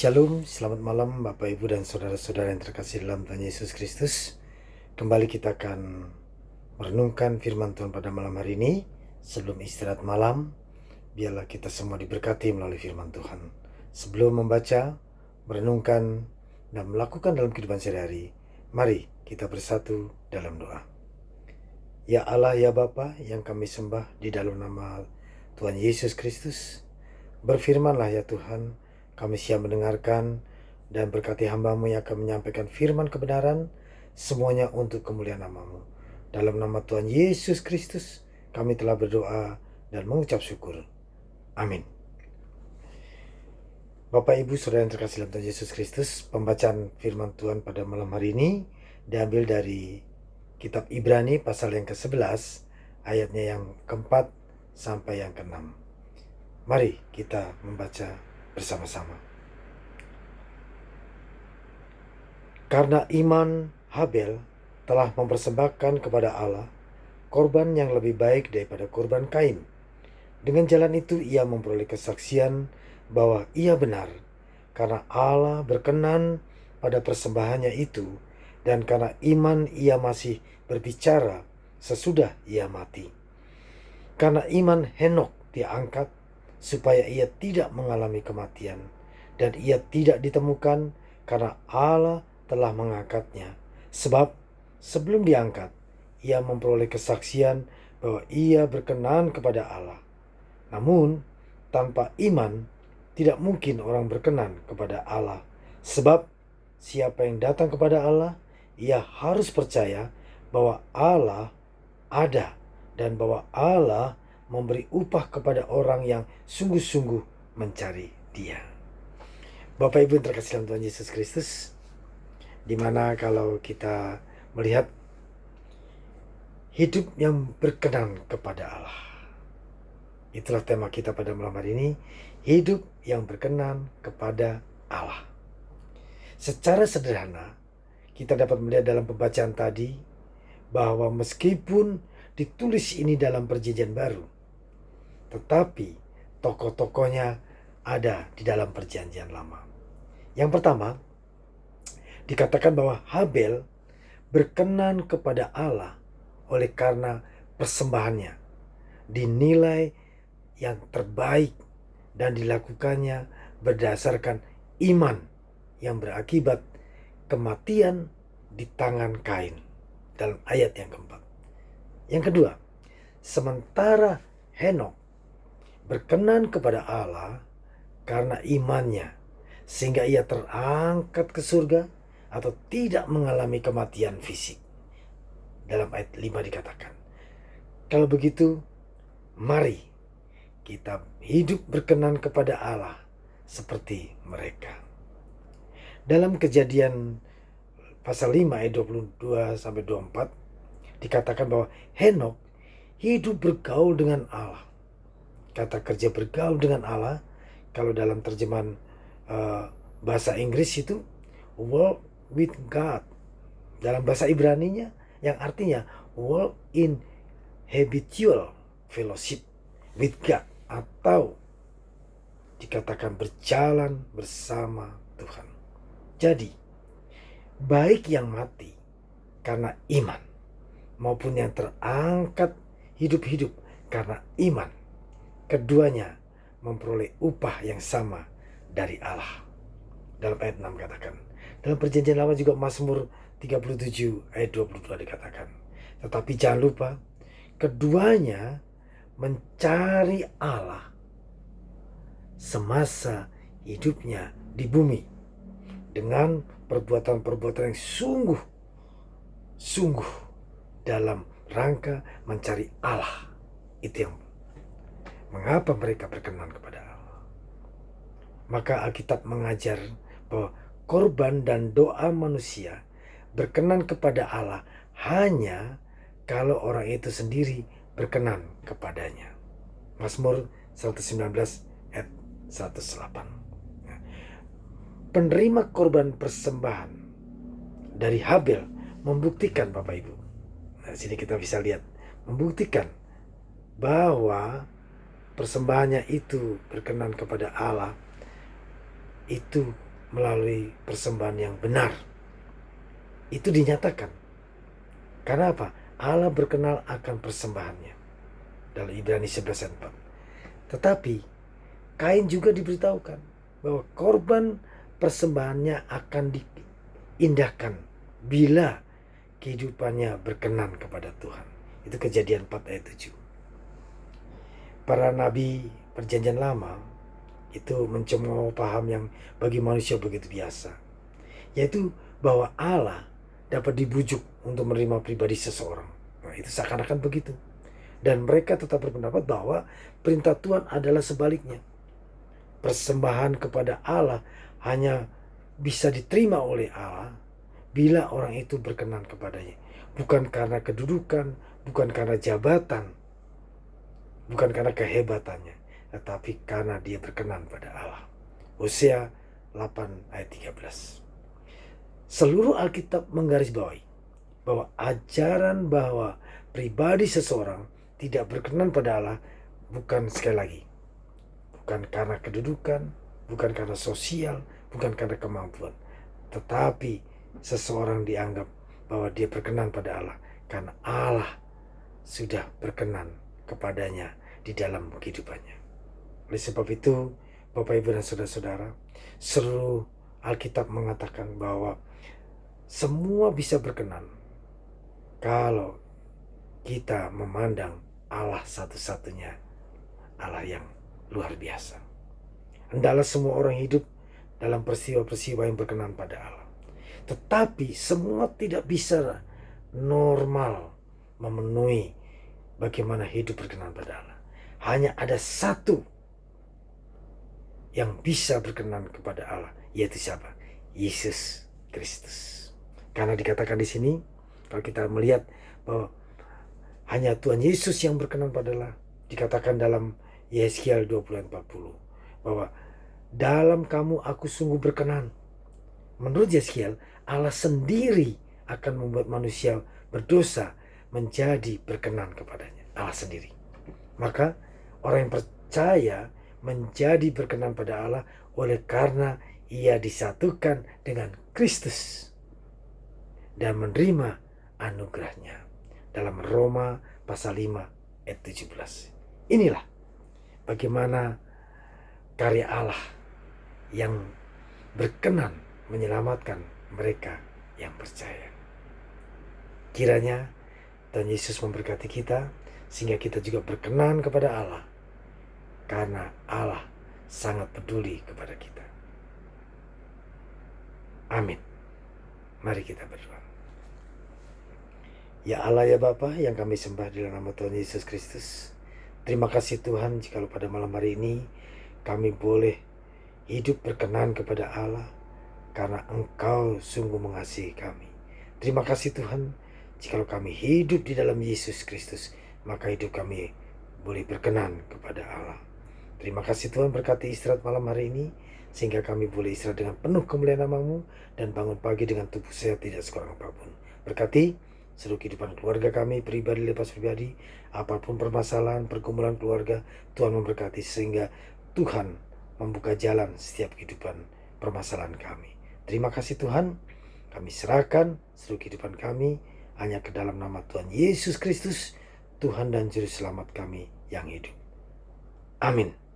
Shalom, selamat malam Bapak Ibu dan saudara-saudara yang terkasih dalam Tuhan Yesus Kristus. Kembali kita akan merenungkan firman Tuhan pada malam hari ini. Sebelum istirahat malam, biarlah kita semua diberkati melalui firman Tuhan. Sebelum membaca, merenungkan, dan melakukan dalam kehidupan sehari-hari, mari kita bersatu dalam doa. Ya Allah, ya Bapa yang kami sembah di dalam nama Tuhan Yesus Kristus, berfirmanlah ya Tuhan. Kami siap mendengarkan dan berkati hamba-Mu yang akan menyampaikan firman kebenaran, semuanya untuk kemuliaan nama-Mu. Dalam nama Tuhan Yesus Kristus, kami telah berdoa dan mengucap syukur. Amin. Bapak Ibu Saudara yang terkasih dalam Tuhan Yesus Kristus, pembacaan firman Tuhan pada malam hari ini diambil dari kitab Ibrani pasal yang ke-11, ayatnya yang ke-4 sampai yang ke-6. Mari kita membaca bersama-sama. Karena iman Habel telah mempersembahkan kepada Allah korban yang lebih baik daripada korban Kain. Dengan jalan itu ia memperoleh kesaksian bahwa ia benar, karena Allah berkenan pada persembahannya itu, dan karena iman ia masih berbicara sesudah ia mati. Karena iman Henokh diangkat supaya ia tidak mengalami kematian, dan ia tidak ditemukan karena Allah telah mengangkatnya. Sebab sebelum diangkat, ia memperoleh kesaksian bahwa ia berkenan kepada Allah. Namun, tanpa iman, tidak mungkin orang berkenan kepada Allah. Sebab siapa yang datang kepada Allah, ia harus percaya bahwa Allah ada dan bahwa Allah memberi upah kepada orang yang sungguh-sungguh mencari Dia. Bapak Ibu yang terkasih dalam Tuhan Yesus Kristus, dimana kalau kita melihat hidup yang berkenan kepada Allah, itulah tema kita pada malam hari ini, hidup yang berkenan kepada Allah. Secara sederhana, kita dapat melihat dalam pembacaan tadi bahwa meskipun ditulis ini dalam Perjanjian Baru, tetapi tokoh-tokohnya ada di dalam Perjanjian Lama. Yang pertama, dikatakan bahwa Habel berkenan kepada Allah oleh karena persembahannya dinilai yang terbaik dan dilakukannya berdasarkan iman yang berakibat kematian di tangan Kain dalam ayat yang keempat. Yang kedua, sementara Henokh berkenan kepada Allah karena imannya, sehingga ia terangkat ke surga atau tidak mengalami kematian fisik. Dalam ayat 5 dikatakan, kalau begitu, mari kita hidup berkenan kepada Allah seperti mereka. Dalam Kejadian pasal 5 ayat 22-24 dikatakan bahwa Henokh hidup bergaul dengan Allah. Kata kerja bergaul dengan Allah, kalau dalam terjemahan bahasa Inggris itu walk with God. Dalam bahasa Ibraninya yang artinya walk in habitual fellowship with God, atau dikatakan berjalan bersama Tuhan. Jadi, baik yang mati karena iman maupun yang terangkat hidup-hidup karena iman, keduanya memperoleh upah yang sama dari Allah. Dalam ayat 6 katakan. Dalam Perjanjian Lama juga Mazmur 37 ayat 22 dikatakan. Tetapi jangan lupa, keduanya mencari Allah semasa hidupnya di bumi dengan perbuatan-perbuatan yang sungguh dalam rangka mencari Allah. Itu yang mengapa mereka berkenan kepada Allah. Maka Alkitab mengajar bahwa korban dan doa manusia berkenan kepada Allah hanya kalau orang itu sendiri berkenan kepadanya. Mazmur 119 ayat 108. Penerima korban persembahan dari Habel membuktikan, Bapak Ibu. Nah, sini kita bisa lihat, membuktikan bahwa persembahannya itu berkenan kepada Allah, itu melalui persembahan yang benar. Itu dinyatakan. Karena apa? Allah berkenal akan persembahannya. Dalam Ibrani 11 ayat 4. Tetapi Kain juga diberitahukan bahwa korban persembahannya akan diindahkan bila kehidupannya berkenan kepada Tuhan. Itu Kejadian 4 ayat 7. Para nabi perjanjian lama itu mencemooh paham yang bagi manusia begitu biasa, yaitu bahwa Allah dapat dibujuk untuk menerima pribadi seseorang. Nah, itu seakan-akan begitu. Dan mereka tetap berpendapat bahwa perintah Tuhan adalah sebaliknya. Persembahan kepada Allah hanya bisa diterima oleh Allah bila orang itu berkenan kepadanya. Bukan karena kedudukan, bukan karena jabatan, bukan karena kehebatannya, tetapi karena dia berkenan pada Allah. Hosea 8 ayat 13. Seluruh Alkitab menggarisbawahi bahwa ajaran bahwa pribadi seseorang tidak berkenan pada Allah bukan, sekali lagi, bukan karena kedudukan, bukan karena sosial, bukan karena kemampuan, tetapi seseorang dianggap bahwa dia berkenan pada Allah karena Allah sudah berkenan kepadanya di dalam kehidupannya. Oleh sebab itu, Bapak, Ibu, dan saudara-saudara, seluruh Alkitab mengatakan bahwa semua bisa berkenan kalau kita memandang Allah satu-satunya, Allah yang luar biasa. Hendaklah semua orang hidup dalam peristiwa-peristiwa yang berkenan pada Allah. Tetapi semua tidak bisa normal memenuhi bagaimana hidup berkenan pada Allah. Hanya ada satu yang bisa berkenan kepada Allah, yaitu siapa? Yesus Kristus. Karena dikatakan di sini, kalau kita melihat bahwa hanya Tuhan Yesus yang berkenan pada Allah, dikatakan dalam Yeskiel 20:40 bahwa dalam kamu aku sungguh berkenan. Menurut Yeskiel, Allah sendiri akan membuat manusia berdosa menjadi berkenan kepadanya. Allah sendiri. Maka orang yang percaya menjadi berkenan pada Allah oleh karena ia disatukan dengan Kristus dan menerima anugerahnya. Dalam Roma pasal 5 ayat 17. Inilah bagaimana karya Allah yang berkenan menyelamatkan mereka yang percaya. Kiranya Tuhan Yesus memberkati kita sehingga kita juga berkenan kepada Allah, karena Allah sangat peduli kepada kita. Amin. Mari kita berdoa. Ya Allah, ya Bapa yang kami sembah di dalam nama Tuhan Yesus Kristus, terima kasih Tuhan jikalau pada malam hari ini kami boleh hidup berkenan kepada Allah karena Engkau sungguh mengasihi kami. Terima kasih Tuhan, jikalau kami hidup di dalam Yesus Kristus, maka hidup kami boleh berkenan kepada Allah. Terima kasih Tuhan, berkati istirahat malam hari ini sehingga kami boleh istirahat dengan penuh kemuliaan nama-Mu dan bangun pagi dengan tubuh sehat tidak sekurang apapun. Berkati seluruh kehidupan keluarga kami, pribadi lepas pribadi, apapun permasalahan, pergumulan keluarga, Tuhan memberkati sehingga Tuhan membuka jalan setiap kehidupan permasalahan kami. Terima kasih Tuhan, kami serahkan seluruh kehidupan kami hanya ke dalam nama Tuhan Yesus Kristus, Tuhan dan Juru Selamat kami yang hidup. Amin.